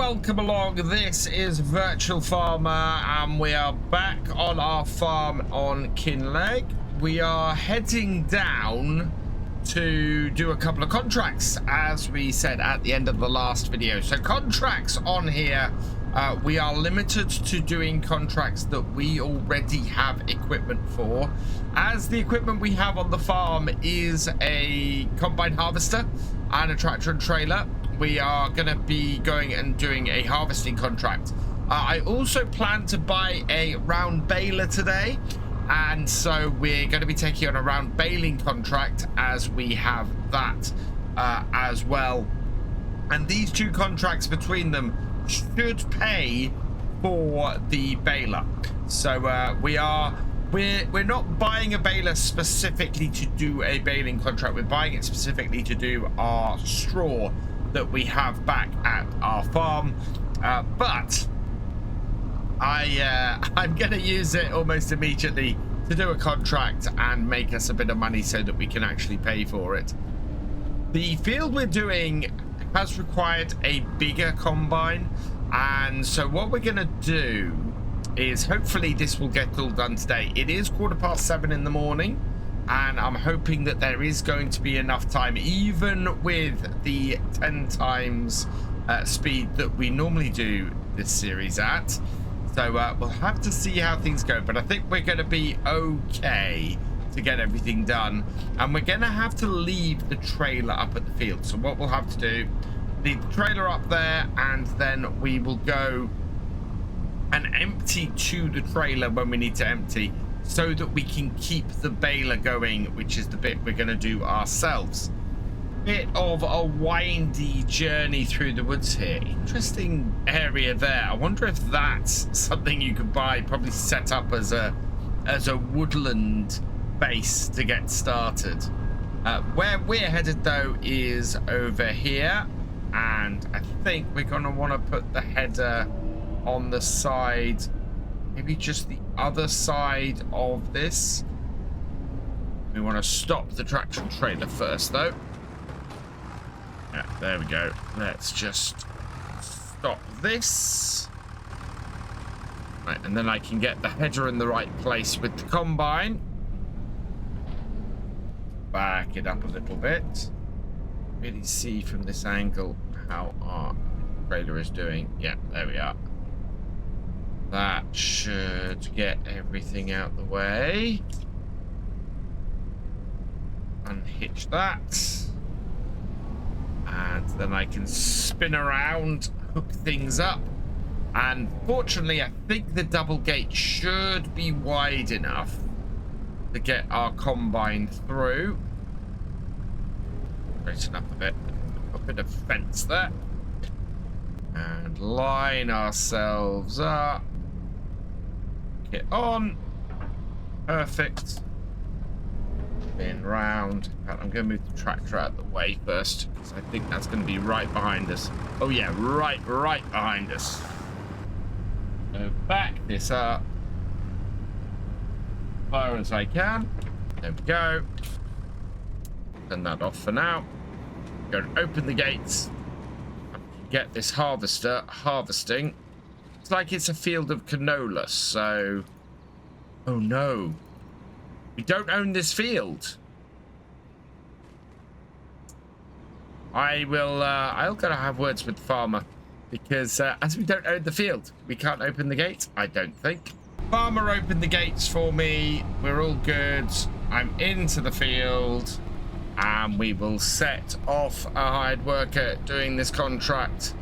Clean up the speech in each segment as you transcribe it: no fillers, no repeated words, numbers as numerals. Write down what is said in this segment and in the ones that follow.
welcome along. This is Virtual Farmer and we are back on our farm on Kinlaig. We are heading down to do a couple of contracts, as we said at the end of the last video. So contracts on here, we are limited to doing contracts that we already have equipment for, as the equipment we have on the farm is a combine harvester and a tractor and trailer. We are going to be going and doing a harvesting contract. I also plan to buy a round baler today, and so we're going to be taking on a round baling contract as we have that as well. And these two contracts between them should pay for the baler. So we're not buying a baler specifically to do a baling contract. We're buying it specifically to do our straw that we have back at our farm, but I'm gonna use it almost immediately to do a contract and make us a bit of money so that we can actually pay for it. The field we're doing has required a bigger combine, and so what we're gonna do is hopefully this will get all done today. It is 7:15 in the morning, and I'm hoping that there is going to be enough time, even with the 10 times speed that we normally do this series at. So we'll have to see how things go, but I think we're going to be okay to get everything done. And we're going to have to leave the trailer up at the field. So what we'll have to do, leave the trailer up there, and then we will go and empty to the trailer when we need to empty, so that we can keep the baler going, which is the bit we're going to do ourselves. Bit of a windy journey through the woods here. Interesting area there. I wonder if that's something you could buy, probably set up as a woodland base to get started. Where we're headed though is over here, and I think we're going to want to put the header on the side, maybe just the other side of this. We want to stop the tractor and trailer first though. Yeah, there we go. Let's just stop this. Right, and then I can get the header in the right place with the combine. Back it up a little bit. Really see from this angle how our trailer is doing. Yeah, there we are. That should get everything out the way. Unhitch that. And then I can spin around, hook things up. And fortunately, I think the double gate should be wide enough to get our combine through. Straighten up a bit. A bit of fence there. And line ourselves up. Get on. Perfect. Spin round. I'm going to move the tractor out of the way first, because I think that's going to be right behind us. Oh yeah, right behind us. So back this up as far as I can. There we go. Turn that off for now. Go and open the gates. Get this harvester harvesting. It's like it's a field of canola, so... Oh no. We don't own this field. I'll gotta have words with the farmer, because as we don't own the field, we can't open the gate, I don't think. Farmer opened the gates for me. We're all good. I'm into the field, and we will set off a hired worker doing this contract.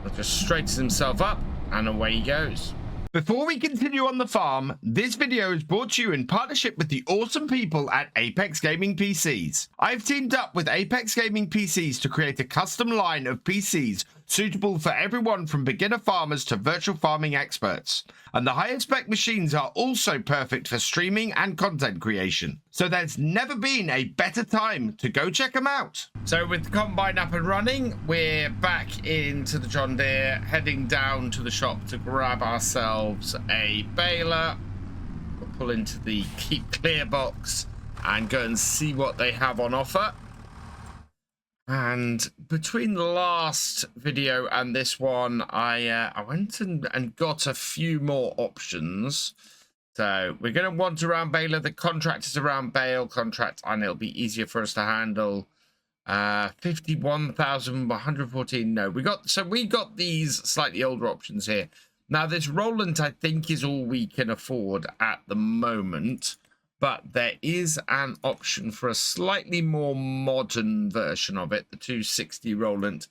He'll just straighten himself up, and away he goes. Before we continue on the farm, this video is brought to you in partnership with the awesome people at Apex Gaming PCs. I've teamed up with Apex Gaming PCs to create a custom line of PCs suitable for everyone from beginner farmers to virtual farming experts. And the highest spec machines are also perfect for streaming and content creation. So there's never been a better time to go check them out. So with the combine up and running, we're back into the John Deere, heading down to the shop to grab ourselves a baler. We'll pull into the keep clear box and go and see what they have on offer. And between the last video and this one, I went and got a few more options. So we're going to want around Baler. The contract is around Bale contract, and it'll be easier for us to handle. 51,114. No, we got these slightly older options here. Now this Rollant, I think, is all we can afford at the moment. But there is an option for a slightly more modern version of it, the 260 Rollant.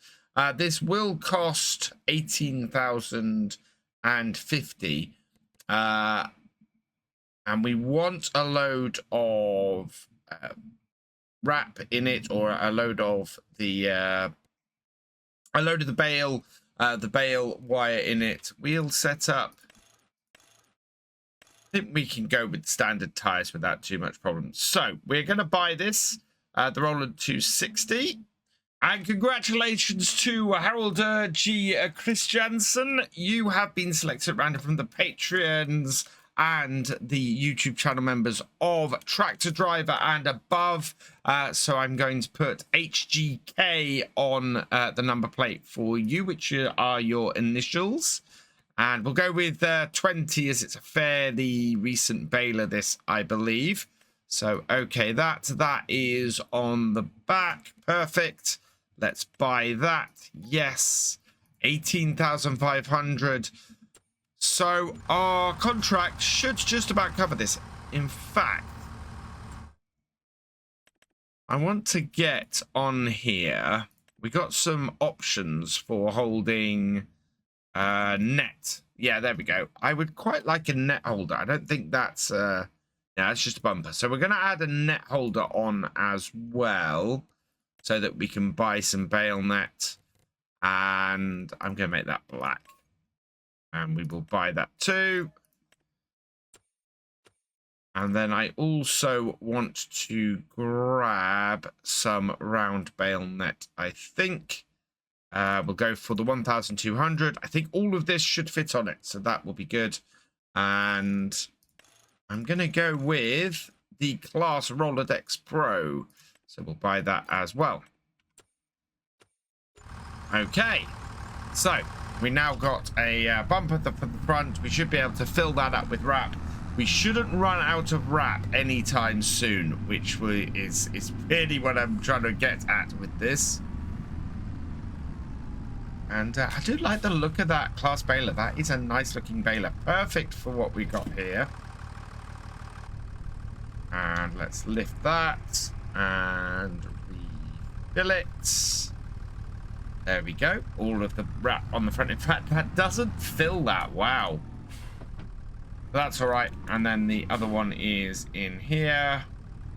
This will cost 18,050. And we want a load of wrap in it, or a load of the bale, the bale wire in it. We'll set up. I think we can go with standard tires without too much problem. So we're going to buy this, the Rollant 260. And congratulations to Haraldur G. Kristjánsson. You have been selected at random from the Patreons and the YouTube channel members of Tractor Driver and above. So I'm going to put HGK on the number plate for you, which are your initials. And we'll go with 20, as it's a fairly recent Baler, this, I believe. So, okay, that is on the back. Perfect. Let's buy that. Yes. 18,500. So our contract should just about cover this. In fact, I want to get on here. We got some options for holding net. Yeah, there we go. I would quite like a net holder. I don't think that's yeah, it's just a bumper. So we're going to add a net holder on as well, so that we can buy some bale net. And I'm going to make that black. And we will buy that too. And then I also want to grab some round bale net, I think. We'll go for the 1,200. I think all of this should fit on it, so that will be good. And I'm going to go with the CLAAS Rollant Pro. So we'll buy that as well. Okay. So we now got a bumper for the front. We should be able to fill that up with wrap. We shouldn't run out of wrap anytime soon, which is really what I'm trying to get at with this. And I do like the look of that CLAAS Baler. That is a nice looking Baler. Perfect for what we got here. And let's lift that and refill it. There we go. All of the wrap on the front. In fact, that doesn't fill that. Wow. That's all right. And then the other one is in here.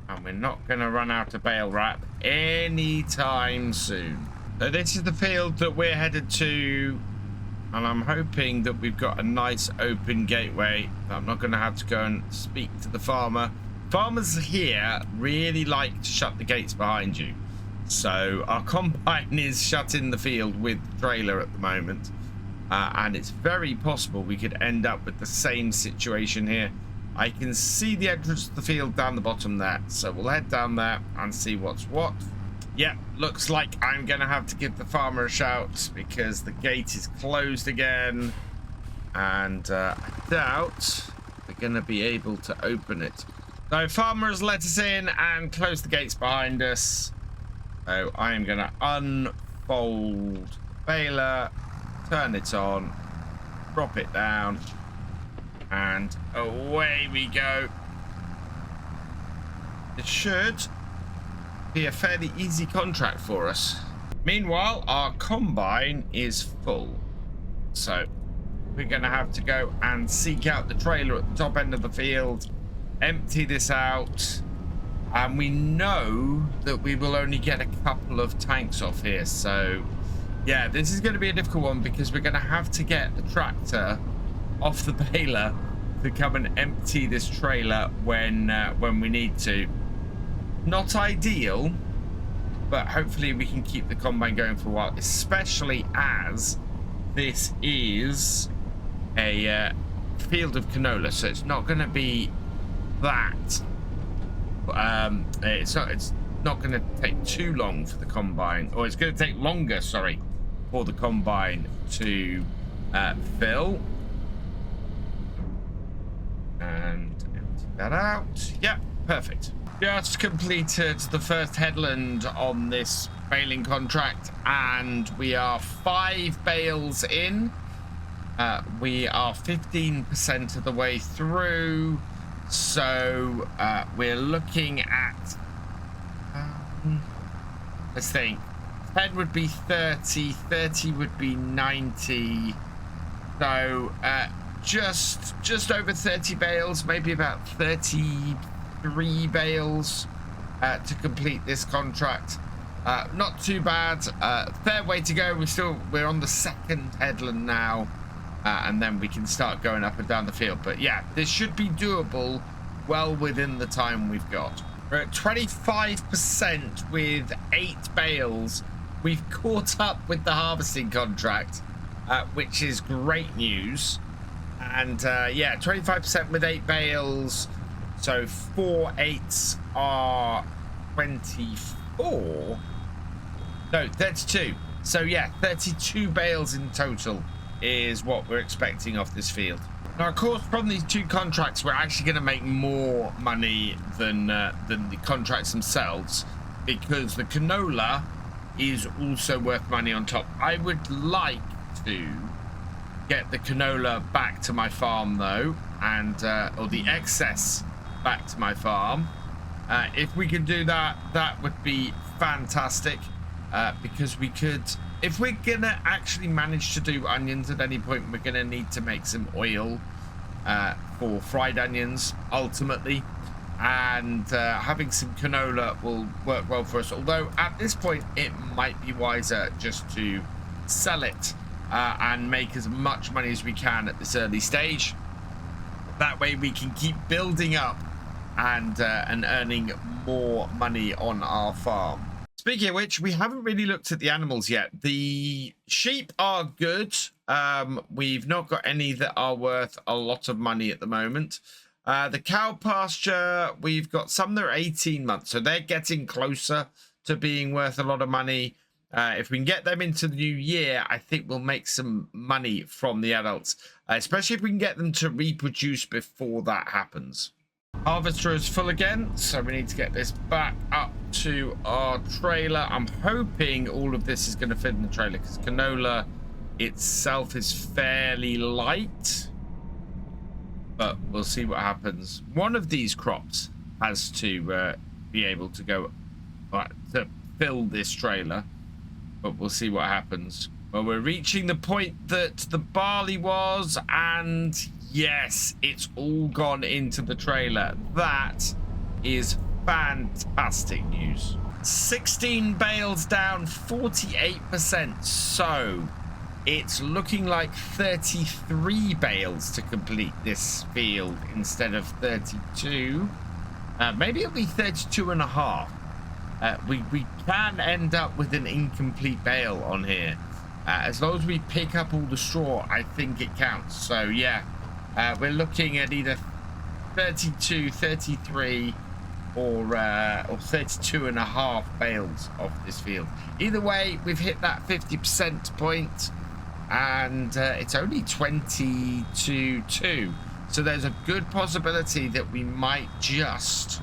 And we're not going to run out of bale wrap anytime soon. So this is the field that we're headed to, and I'm hoping that we've got a nice open gateway. I'm not going to have to go and speak to the farmer. Farmers here really like to shut the gates behind you. So our combine is shut in the field with the trailer at the moment. And it's very possible we could end up with the same situation here. I can see the entrance to the field down the bottom there. So we'll head down there and see what's what. Yeah, looks like I'm going to have to give the farmer a shout because the gate is closed again. And I doubt we're going to be able to open it. So farmer has let us in and closed the gates behind us. So I am going to unfold Baler, turn it on, drop it down, and away we go. It should be a fairly easy contract for us. Meanwhile, our combine is full. So we're going to have to go and seek out the trailer at the top end of the field, empty this out, and we know that we will only get a couple of tanks off here. So yeah, this is going to be a difficult one because we're going to have to get the tractor off the baler to come and empty this trailer when we need to. Not ideal, but hopefully we can keep the combine going for a while, especially as this is a field of canola, so it's not going to be that it's not going to take too long for the combine, or it's going to take longer, sorry, for the combine to fill. And empty that out. Yeah, perfect. Just completed the first headland on this baling contract, and we are 5 bales in. We are 15% of the way through, so we're looking at let's think. 10 would be 30, 30 would be 90, so just over 30 bales, maybe about 33 bales to complete this contract. Not too bad. Fair way to go. We're on the second headland now, and then we can start going up and down the field. But yeah, this should be doable well within the time we've got. We're at 25% with 8 bales. We've caught up with the harvesting contract, which is great news. And yeah, 25% with 8 bales. So 4 8s are 24. No, 32. So yeah, 32 bales in total is what we're expecting off this field. Now, of course, from these 2 contracts, we're actually going to make more money than the contracts themselves, because the canola is also worth money on top. I would like to get the canola back to my farm, though, and or the excess back to my farm. If we can do that, that would be fantastic, because we could, if we're gonna actually manage to do onions at any point, we're gonna need to make some oil for fried onions ultimately, and having some canola will work well for us, although at this point it might be wiser just to sell it and make as much money as we can at this early stage. That way we can keep building up and earning more money on our farm. Speaking of which, we haven't really looked at the animals yet. The sheep are good. We've not got any that are worth a lot of money at the moment. The cow pasture, we've got some that are 18 months, so they're getting closer to being worth a lot of money. If we can get them into the new year, I think we'll make some money from the adults, especially if we can get them to reproduce before that happens. Harvester is full again, so we need to get this back up to our trailer. I'm hoping all of this is going to fit in the trailer, because canola itself is fairly light, but we'll see what happens. One of these crops has to be able to go to fill this trailer, but we'll see what happens. Well, we're reaching the point that the barley was, and yes, it's all gone into the trailer. That is fantastic news. 16 bales down, 48%. So it's looking like 33 bales to complete this field instead of 32. Maybe it'll be 32 and a half. We can end up with an incomplete bale on here. As long as we pick up all the straw, I think it counts. So yeah, we're looking at either 32, 33, or 32 and a half bales off this field. Either way, we've hit that 50% point, and it's only 20-2. So there's a good possibility that we might just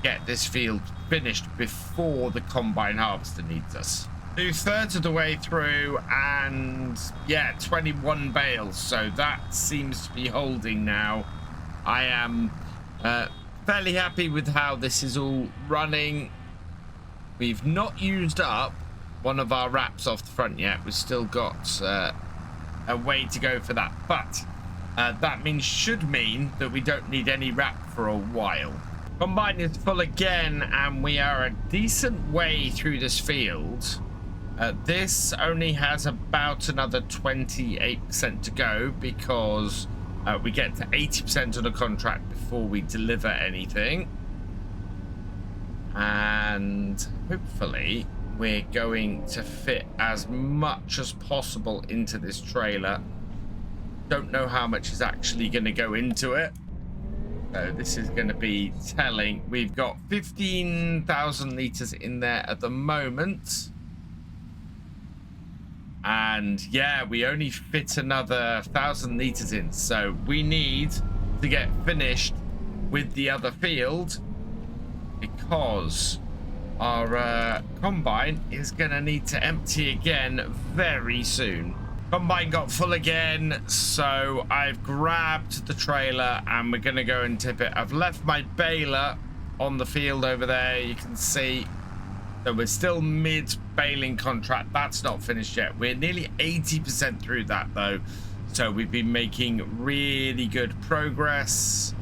get this field finished before the combine harvester needs us. 2/3 of the way through, and yeah, 21 bales, so that seems to be holding now. I am fairly happy with how this is all running. We've not used up one of our wraps off the front yet. We've still got a way to go for that, but that should mean that we don't need any wrap for a while. Combine is full again, and we are a decent way through this field. This only has about another 28% to go, because we get to 80% of the contract before we deliver anything. And hopefully we're going to fit as much as possible into this trailer. Don't know how much is actually going to go into it. So this is going to be telling. We've got 15,000 litres in there at the moment. And yeah, we only fit another 1,000 litres in. So we need to get finished with the other field because our combine is going to need to empty again very soon. Combine got full again, so I've grabbed the trailer and we're going to go and tip it. I've left my baler on the field over there, you can see. So we're still mid baling contract. That's not finished yet. We're nearly 80% through that though. So we've been making really good progress.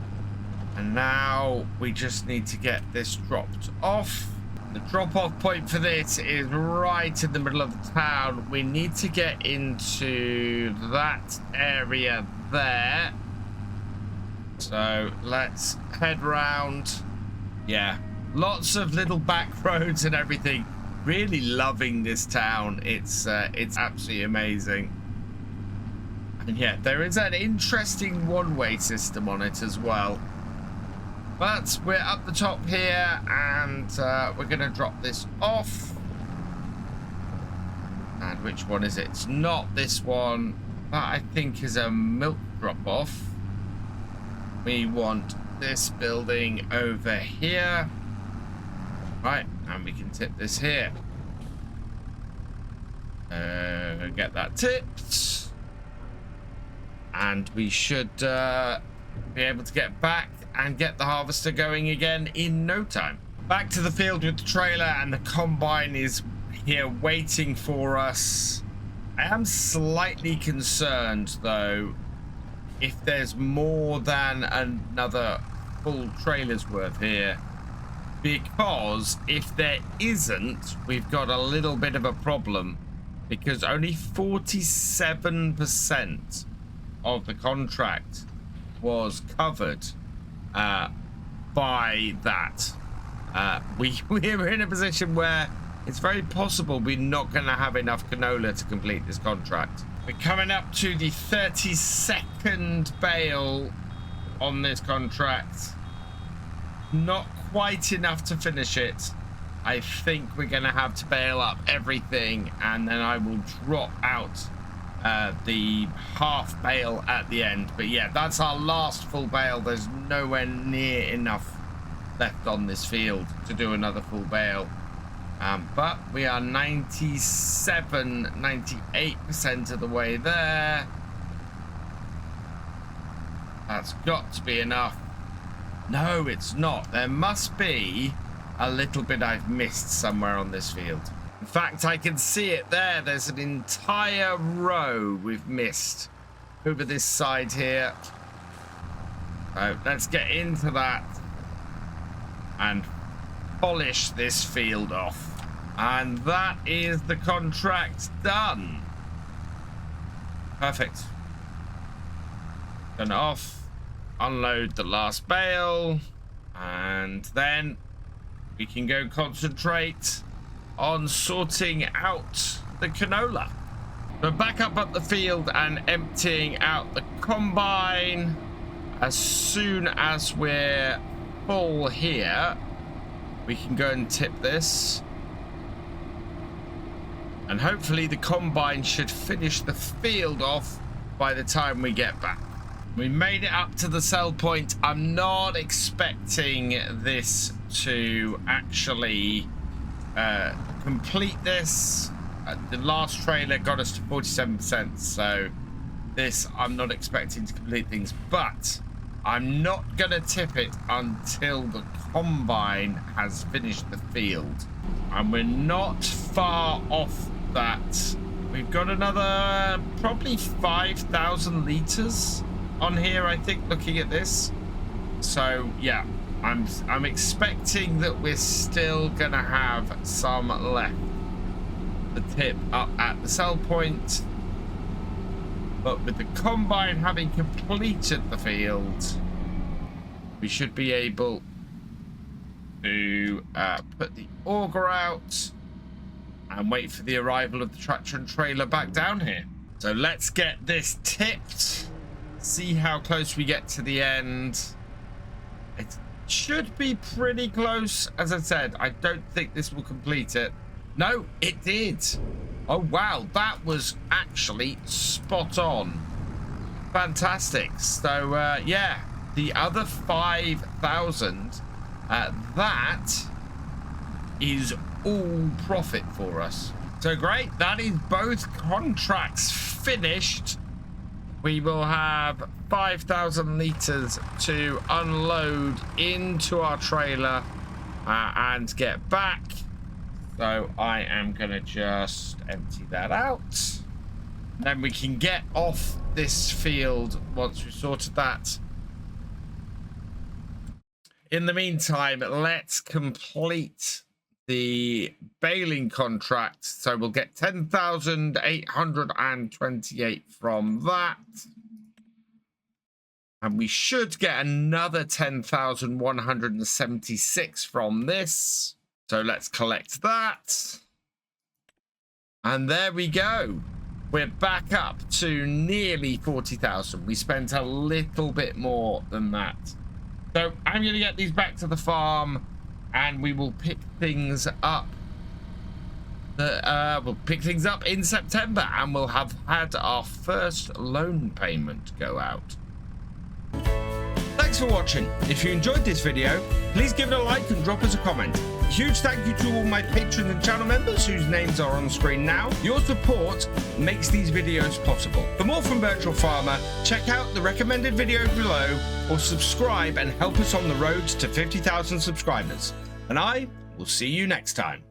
And now we just need to get this dropped off. The drop-off point for this is right in the middle of the town. We need to get into that area there. So let's head round. Yeah, lots of little back roads and everything. Really loving this town. It's absolutely amazing. And yeah, there is an interesting one-way system on it as well. But we're up the top here and we're going to drop this off. And which one is it? It's not this one. That I think is a milk drop off. We want this building over here. Right, and we can tip this here. Get that tipped. And we should be able to get back and get the harvester going again in no time. Back to the field with the trailer, and the combine is here waiting for us. I am slightly concerned though if there's more than another full trailer's worth here, because if there isn't, we've got a little bit of a problem, because only 47% of the contract was covered by that. We're in a position where it's very possible we're not going to have enough canola to complete this contract. We're coming up to the 32nd bale on this contract. Not quite enough to finish it. I think we're going to have to bale up everything, and then I will drop out the half bale at the end. But yeah, that's our last full bale. There's nowhere near enough left on this field to do another full bale. But we are 98% of the way there. That's got to be enough. No, it's not. There must be a little bit I've missed somewhere on this field. In fact, I can see it there. There's an entire row we've missed over this side here. So let's get into that and polish this field off. And that is the contract done. Perfect. Turn it off. Unload the last bale. And then we can go concentrate on sorting out the canola. We're back up at the field and emptying out the combine. As soon as we're full here, we can go and tip this. And hopefully the combine should finish the field off by the time we get back. We made it up to the sell point. I'm not expecting this to actually complete this. The last trailer got us to 47%, so this I'm not expecting to complete things, but I'm not gonna tip it until the combine has finished the field, and we're not far off that. We've got another probably 5,000 liters on here, I think, looking at this. So yeah, I'm expecting that we're still gonna have some left the tip up at the sell point, but with the combine having completed the field, we should be able to put the auger out and wait for the arrival of the tractor and trailer back down here. So let's get this tipped, see how close we get to the end, It should be pretty close. As I said, I don't think this will complete it. No, it did. Oh, wow. That was actually spot on. Fantastic. So, yeah, the other 5,000, that is all profit for us. So great. That is both contracts finished. We will have 5,000 litres to unload into our trailer and get back. So I am going to just empty that out. Then we can get off this field once we've sorted that. In the meantime, let's complete the baling contract. So we'll get 10,828 from that. And we should get another 10,176 from this. So let's collect that. And there we go. We're back up to nearly 40,000. We spent a little bit more than that. So I'm going to get these back to the farm. And we will pick things up. We'll pick things up in September, and we'll have had our first loan payment go out. Thanks for watching. If you enjoyed this video, please give it a like and drop us a comment. A huge thank you to all my patrons and channel members whose names are on screen now. Your support makes these videos possible. For more from Virtual Farmer, check out the recommended video below or subscribe and help us on the road to 50,000 subscribers. And I will see you next time.